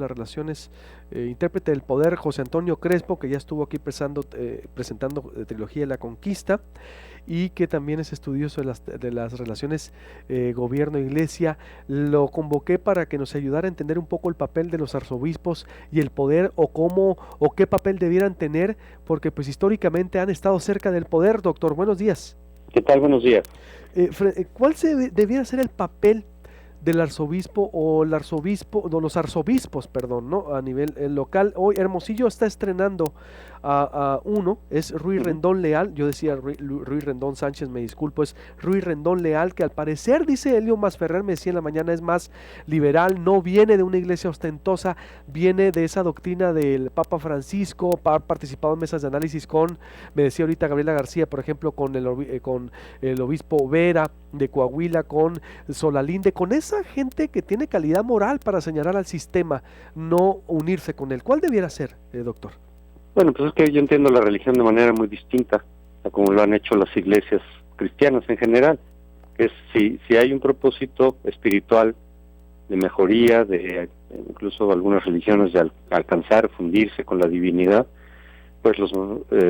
las relaciones, intérprete del poder, José Antonio Crespo, que ya estuvo aquí presentando Trilogía de la Conquista, y que también es estudioso de las relaciones gobierno-iglesia. Lo convoqué para que nos ayudara a entender un poco el papel de los arzobispos y el poder, o cómo, o qué papel debieran tener, porque pues históricamente han estado cerca del poder. Doctor, buenos días. ¿Qué tal? Buenos días. ¿Cuál debiera ser el papel del arzobispo o el arzobispo, o los arzobispos, perdón, ¿no? A nivel local? Hoy Hermosillo está estrenando a uno, es Ruy Ujú. Rendón Leal. Yo decía Ruy Rendón Sánchez, me disculpo, es Ruy Rendón Leal, que al parecer, dice Helio Masferrer, me decía en la mañana, es más liberal, no viene de una iglesia ostentosa, viene de esa doctrina del Papa Francisco, ha participado en mesas de análisis me decía ahorita Gabriela García, por ejemplo, con el obispo Vera de Coahuila, con Solalinde, con esa gente que tiene calidad moral para señalar al sistema, no unirse con él. ¿Cuál debiera ser, doctor? Bueno, pues es que yo entiendo la religión de manera muy distinta a como lo han hecho las iglesias cristianas en general. Es si hay un propósito espiritual de mejoría, de incluso algunas religiones de alcanzar, fundirse con la divinidad, pues los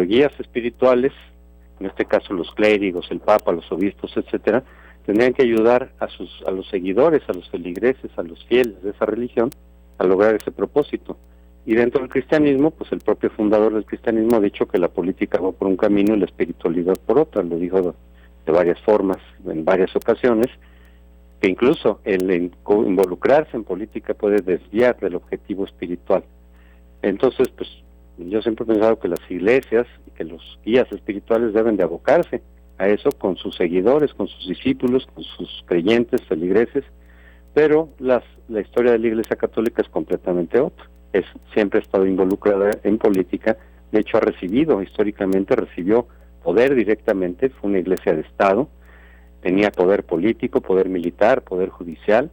guías espirituales, en este caso los clérigos, el papa, los obispos, etcétera, tendrían que ayudar a los seguidores, a los feligreses, a los fieles de esa religión a lograr ese propósito. Y dentro del cristianismo, pues el propio fundador del cristianismo ha dicho que la política va por un camino y la espiritualidad por otra. Lo dijo de varias formas, en varias ocasiones, que incluso el involucrarse en política puede desviar del objetivo espiritual. Entonces, pues yo siempre he pensado que las iglesias y que los guías espirituales deben de abocarse a eso con sus seguidores, con sus discípulos, con sus creyentes, feligreses, pero la historia de la Iglesia Católica es completamente otra. Siempre ha estado involucrada en política, de hecho recibió poder directamente, fue una iglesia de Estado, tenía poder político, poder militar, poder judicial,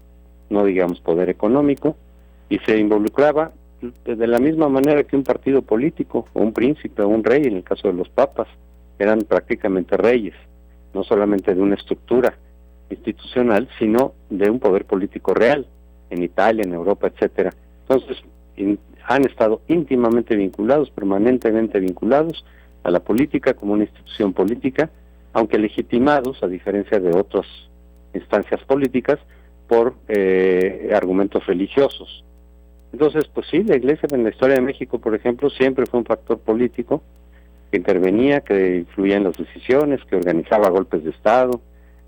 no digamos poder económico, y se involucraba de la misma manera que un partido político, o un príncipe, o un rey, en el caso de los papas, eran prácticamente reyes, no solamente de una estructura institucional, sino de un poder político real, en Italia, en Europa, etcétera. Entonces, han estado íntimamente vinculados, permanentemente vinculados a la política como una institución política, aunque legitimados, a diferencia de otras instancias políticas, por argumentos religiosos. Entonces, pues sí, la Iglesia en la historia de México, por ejemplo, siempre fue un factor político que intervenía, que influía en las decisiones, que organizaba golpes de Estado,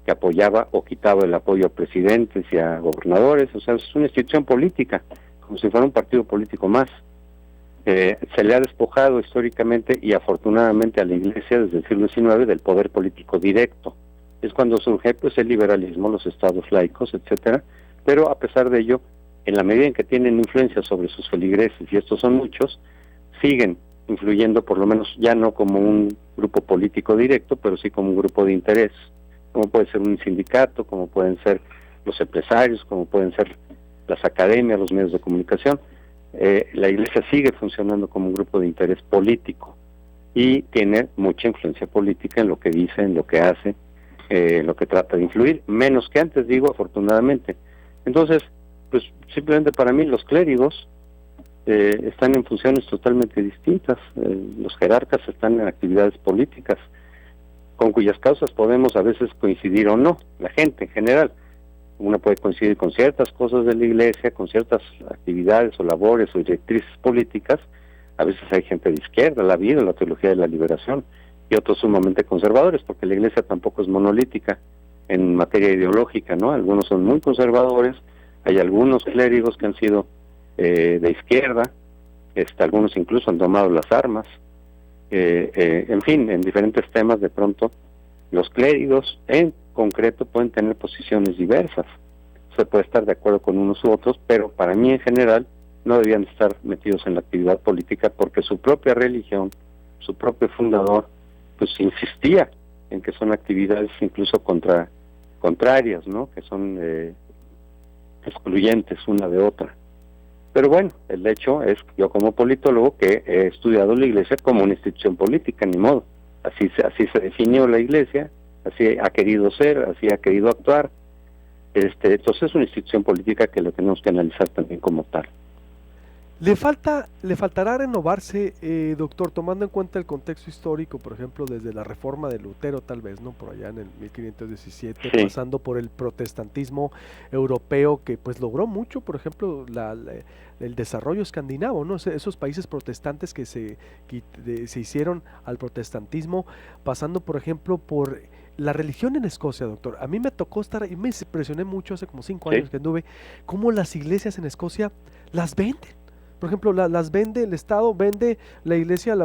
que apoyaba o quitaba el apoyo a presidentes y a gobernadores. O sea, es una institución política, como si fuera un partido político más. Se le ha despojado históricamente y afortunadamente a la Iglesia desde el siglo XIX del poder político directo. Es cuando surge pues el liberalismo, los estados laicos, etcétera, pero a pesar de ello, en la medida en que tienen influencia sobre sus feligreses, y estos son muchos, siguen influyendo, por lo menos ya no como un grupo político directo, pero sí como un grupo de interés, como puede ser un sindicato, como pueden ser los empresarios, como pueden ser las academias, los medios de comunicación. La Iglesia sigue funcionando como un grupo de interés político y tiene mucha influencia política en lo que dice, en lo que hace, en lo que trata de influir, menos que antes, digo, afortunadamente. Entonces, pues simplemente para mí los clérigos están en funciones totalmente distintas. Los jerarcas están en actividades políticas, con cuyas causas podemos a veces coincidir o no, la gente en general. Uno puede coincidir con ciertas cosas de la Iglesia, con ciertas actividades o labores o directrices políticas. A veces hay gente de izquierda, la vida, la teología de la liberación, y otros sumamente conservadores, porque la Iglesia tampoco es monolítica en materia ideológica, ¿no? Algunos son muy conservadores, hay algunos clérigos que han sido de izquierda, algunos incluso han tomado las armas, en fin, en diferentes temas de pronto los clérigos en concreto pueden tener posiciones diversas. Se puede estar de acuerdo con unos u otros, pero para mí en general no debían estar metidos en la actividad política porque su propia religión, su propio fundador, pues insistía en que son actividades incluso contrarias, ¿no? Que son excluyentes una de otra. Pero bueno, el hecho es que yo como politólogo que he estudiado la Iglesia como una institución política, ni modo. Así se definió la Iglesia, así ha querido ser, así ha querido actuar. Entonces es una institución política que lo tenemos que analizar también como tal. Le faltará renovarse, doctor, tomando en cuenta el contexto histórico, por ejemplo, desde la reforma de Lutero, tal vez, ¿no? Por allá en el 1517, Sí, pasando por el protestantismo europeo, que pues logró mucho, por ejemplo, el desarrollo escandinavo, ¿no? Esos países protestantes se hicieron al protestantismo, pasando, por ejemplo, por la religión en Escocia, doctor. A mí me tocó estar, y me impresioné mucho hace como 5 años sí. que anduve, cómo las iglesias en Escocia las venden. Por ejemplo, las vende el Estado, vende la iglesia,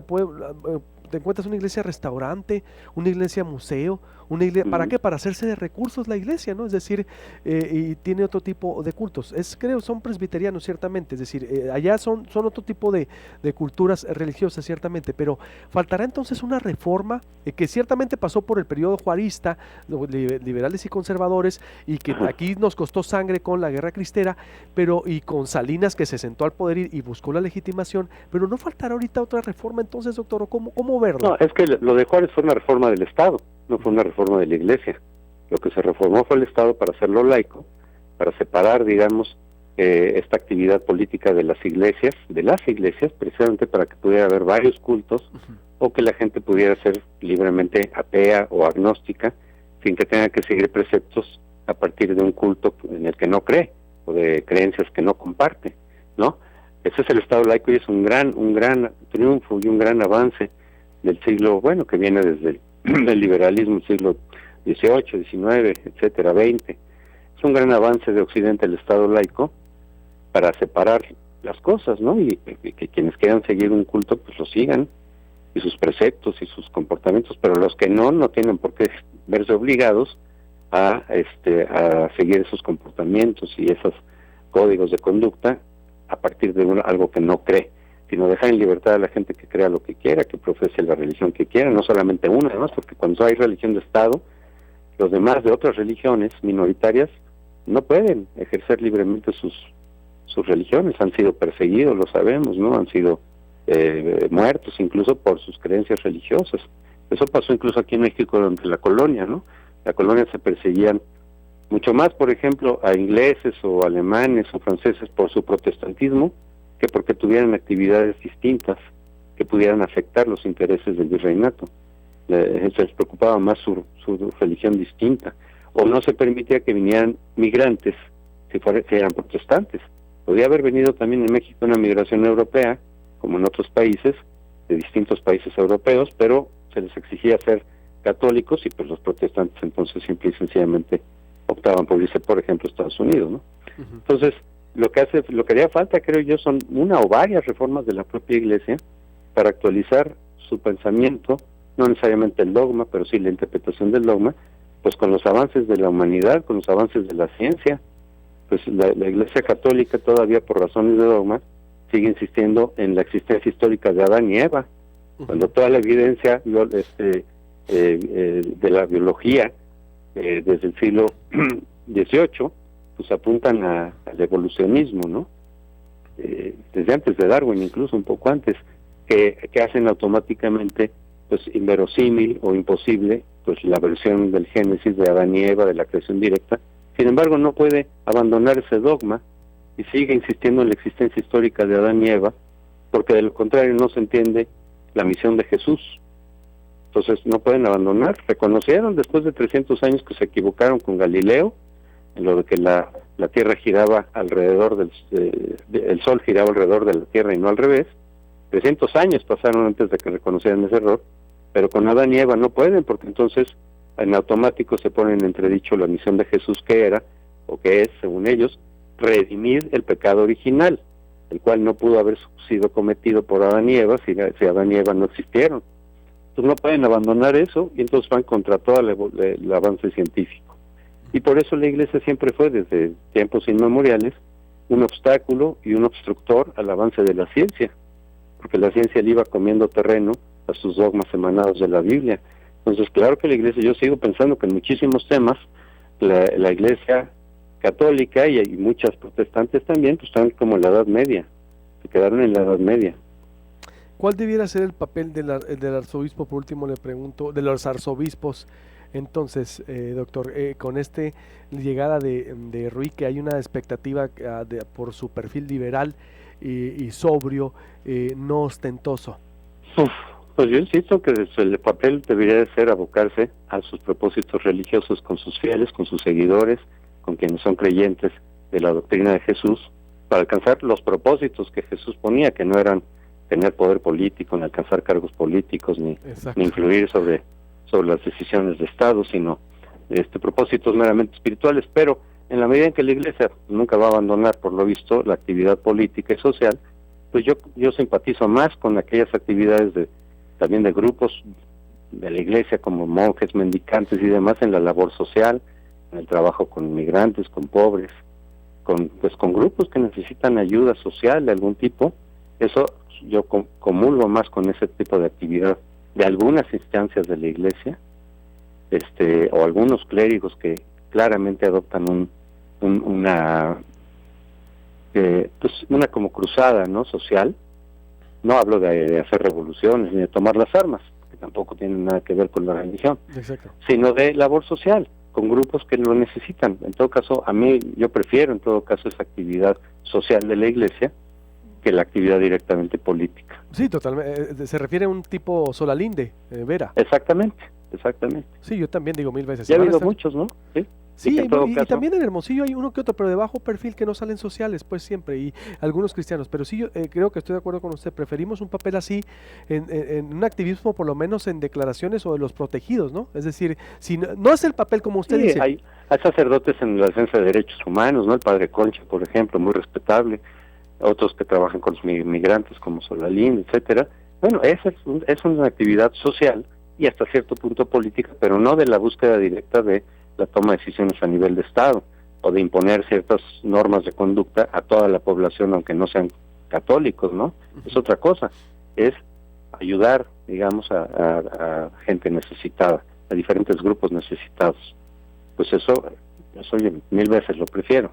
te encuentras una iglesia restaurante, una iglesia museo, una iglesia, ¿para Ujú. qué? Para hacerse de recursos la iglesia, ¿no? Es decir, y tiene otro tipo de cultos. Creo, son presbiterianos, ciertamente, es decir, allá son otro tipo de culturas religiosas, ciertamente, pero faltará entonces una reforma que ciertamente pasó por el periodo juarista, liberales y conservadores, y que Ajá. aquí nos costó sangre con la guerra cristera, pero y con Salinas que se sentó al poder y buscó la legitimación, pero no faltará ahorita otra reforma entonces, doctor, o cómo verla. No, es que lo de Juárez fue una reforma del Estado, no fue una reforma de la Iglesia. Lo que se reformó fue el Estado para hacerlo laico, para separar, digamos, esta actividad política de las iglesias, precisamente para que pudiera haber varios cultos Ujú. o que la gente pudiera ser libremente atea o agnóstica, sin que tenga que seguir preceptos a partir de un culto en el que no cree o de creencias que no comparte, ¿no? Ese es el Estado laico y es un gran triunfo y un gran avance del siglo, bueno, que viene desde el liberalismo, el siglo XVIII, XIX, etcétera, XX. Es un gran avance de Occidente el Estado laico para separar las cosas, ¿no? Y que quienes quieran seguir un culto, pues lo sigan, y sus preceptos y sus comportamientos, pero los que no tienen por qué verse obligados a seguir esos comportamientos y esos códigos de conducta a partir de algo que no cree, sino dejar en libertad a la gente que crea lo que quiera, que profese la religión que quiera, no solamente una, además, porque cuando hay religión de Estado, los demás de otras religiones minoritarias no pueden ejercer libremente sus religiones, han sido perseguidos, lo sabemos, ¿no? Han sido muertos incluso por sus creencias religiosas. Eso pasó incluso aquí en México durante la colonia, ¿no? La colonia se perseguían mucho más, por ejemplo, a ingleses o alemanes o franceses por su protestantismo que porque tuvieran actividades distintas que pudieran afectar los intereses del virreinato. Se les preocupaba más su religión distinta. O no se permitía que vinieran migrantes si eran protestantes. Podía haber venido también en México una migración europea, como en otros países, de distintos países europeos, pero se les exigía ser católicos y pues los protestantes entonces simple y sencillamente optaban por irse, por ejemplo, a Estados Unidos, ¿no? Ujú. Entonces, lo que haría falta, creo yo, son una o varias reformas de la propia Iglesia para actualizar su pensamiento, no necesariamente el dogma, pero sí la interpretación del dogma, pues con los avances de la humanidad, con los avances de la ciencia. Pues la Iglesia Católica todavía por razones de dogma sigue insistiendo en la existencia histórica de Adán y Eva, cuando Ujú. toda la evidencia de la biología desde el siglo XVIII pues apuntan al evolucionismo, ¿no? Desde antes de Darwin, incluso un poco antes, que hacen automáticamente pues inverosímil o imposible pues la versión del Génesis de Adán y Eva, de la creación directa. Sin embargo, no puede abandonar ese dogma y sigue insistiendo en la existencia histórica de Adán y Eva, porque de lo contrario no se entiende la misión de Jesús. Entonces no pueden abandonar. Reconocieron después de 300 años que se equivocaron con Galileo, en lo de que la Tierra giraba alrededor el Sol giraba alrededor de la Tierra y no al revés. 300 años pasaron antes de que reconocieran ese error, pero con Adán y Eva no pueden, porque entonces en automático se pone en entredicho la misión de Jesús, que era, o que es, según ellos, redimir el pecado original, el cual no pudo haber sido cometido por Adán y Eva si Adán y Eva no existieron. Entonces no pueden abandonar eso y entonces van contra todo el avance científico. Y por eso la Iglesia siempre fue, desde tiempos inmemoriales, un obstáculo y un obstructor al avance de la ciencia, porque la ciencia le iba comiendo terreno a sus dogmas emanados de la Biblia. Entonces, claro que la Iglesia, yo sigo pensando que en muchísimos temas, la Iglesia católica y muchas protestantes también, pues están como en la Edad Media, se quedaron en la Edad Media. ¿Cuál debiera ser el papel del arzobispo? Por último le pregunto, de los arzobispos. Entonces, doctor, con llegada de Rui, que hay una expectativa por su perfil liberal, y sobrio, no ostentoso. Uf, pues yo insisto que el papel debería de ser abocarse a sus propósitos religiosos con sus fieles, con sus seguidores, con quienes son creyentes de la doctrina de Jesús, para alcanzar los propósitos que Jesús ponía, que no eran tener poder político, ni alcanzar cargos políticos, ni influir sobre las decisiones de Estado, sino propósitos meramente espirituales. Pero en la medida en que la Iglesia nunca va a abandonar, por lo visto, la actividad política y social, pues yo simpatizo más con aquellas actividades también de grupos de la Iglesia, como monjes, mendicantes y demás, en la labor social, en el trabajo con inmigrantes, con pobres, con grupos que necesitan ayuda social de algún tipo. Eso yo comulgo más con ese tipo de actividad de algunas instancias de la Iglesia, o algunos clérigos que claramente adoptan una como cruzada, ¿no?, social. No hablo de hacer revoluciones ni de tomar las armas, que tampoco tienen nada que ver con la religión. Exacto. Sino de labor social, con grupos que lo necesitan. En todo caso, yo prefiero en todo caso esa actividad social de la Iglesia que la actividad directamente política. Sí, totalmente. Se refiere a un tipo Solalinde, Vera. Exactamente. Sí, yo también digo 1000 veces. Ya ha habido muchos, ¿no? Sí, y también en Hermosillo hay uno que otro, pero de bajo perfil, que no salen sociales, pues siempre, y algunos cristianos. Pero sí, yo creo que estoy de acuerdo con usted. Preferimos un papel así en un activismo, por lo menos en declaraciones o de los protegidos, ¿no? Es decir, si no es el papel como usted dice. Hay sacerdotes en la defensa de derechos humanos, ¿no? El padre Concha, por ejemplo, muy respetable. Otros que trabajan con los migrantes, como Solalín, etcétera. Bueno, esa es una actividad social y hasta cierto punto política, pero no de la búsqueda directa de la toma de decisiones a nivel de Estado o de imponer ciertas normas de conducta a toda la población, aunque no sean católicos, ¿no? Es otra cosa, es ayudar, digamos, a gente necesitada, a diferentes grupos necesitados. Pues eso yo 1000 veces lo prefiero.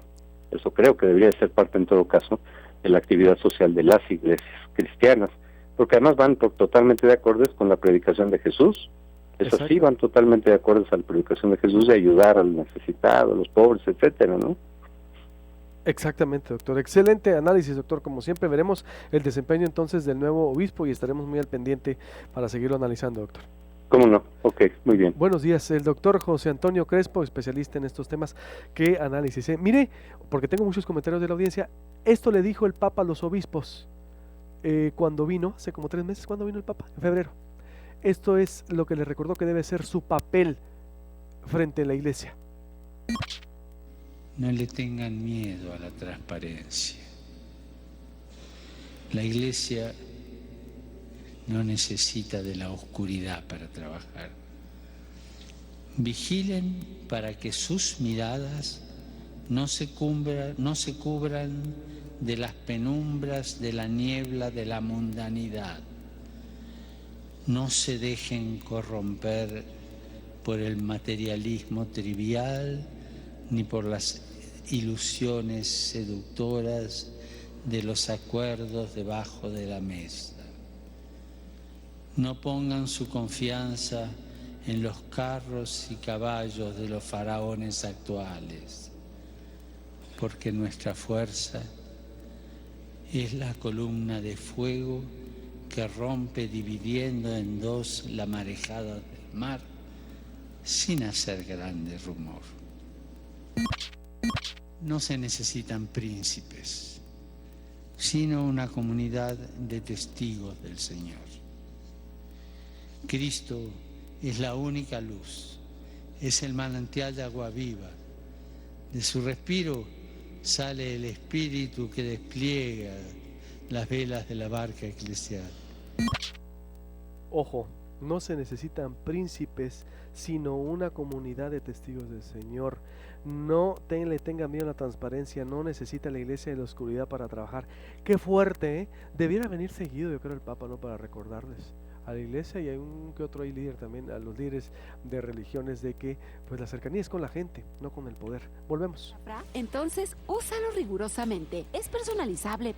Eso creo que debería ser parte, en todo caso, de la actividad social de las iglesias cristianas, porque además van totalmente de acuerdo con la predicación de Jesús. Eso sí, van totalmente de acuerdo a la predicación de Jesús de ayudar al necesitado, a los pobres, etcétera, ¿no? Exactamente, doctor. Excelente análisis, doctor. Como siempre, veremos el desempeño entonces del nuevo obispo y estaremos muy al pendiente para seguirlo analizando, doctor. ¿Cómo no? Ok, muy bien. Buenos días, el doctor José Antonio Crespo, especialista en estos temas. ¿Qué análisis? Mire, porque tengo muchos comentarios de la audiencia, esto le dijo el Papa a los obispos cuando vino, hace como 3 meses, ¿cuándo vino el Papa? En febrero. Esto es lo que le recordó que debe ser su papel frente a la Iglesia. No le tengan miedo a la transparencia. La Iglesia no necesita de la oscuridad para trabajar. Vigilen para que sus miradas no se cubran de las penumbras de la niebla de la mundanidad. No se dejen corromper por el materialismo trivial ni por las ilusiones seductoras de los acuerdos debajo de la mesa. No pongan su confianza en los carros y caballos de los faraones actuales, porque nuestra fuerza es la columna de fuego que rompe dividiendo en dos la marejada del mar sin hacer grande rumor. No se necesitan príncipes, sino una comunidad de testigos del Señor. Cristo es la única luz, es el manantial de agua viva. De su respiro sale el espíritu que despliega las velas de la barca eclesial. Ojo, no se necesitan príncipes, sino una comunidad de testigos del Señor. No le tengan miedo a la transparencia, no necesita la Iglesia de la oscuridad para trabajar. Qué fuerte, ¿eh? Debiera venir seguido, yo creo, el Papa, ¿no?, para recordarles a la Iglesia, y hay un que otro líder también, a los líderes de religiones, de que pues la cercanía es con la gente, no con el poder. Volvemos. Entonces, úsalo rigurosamente. Es personalizable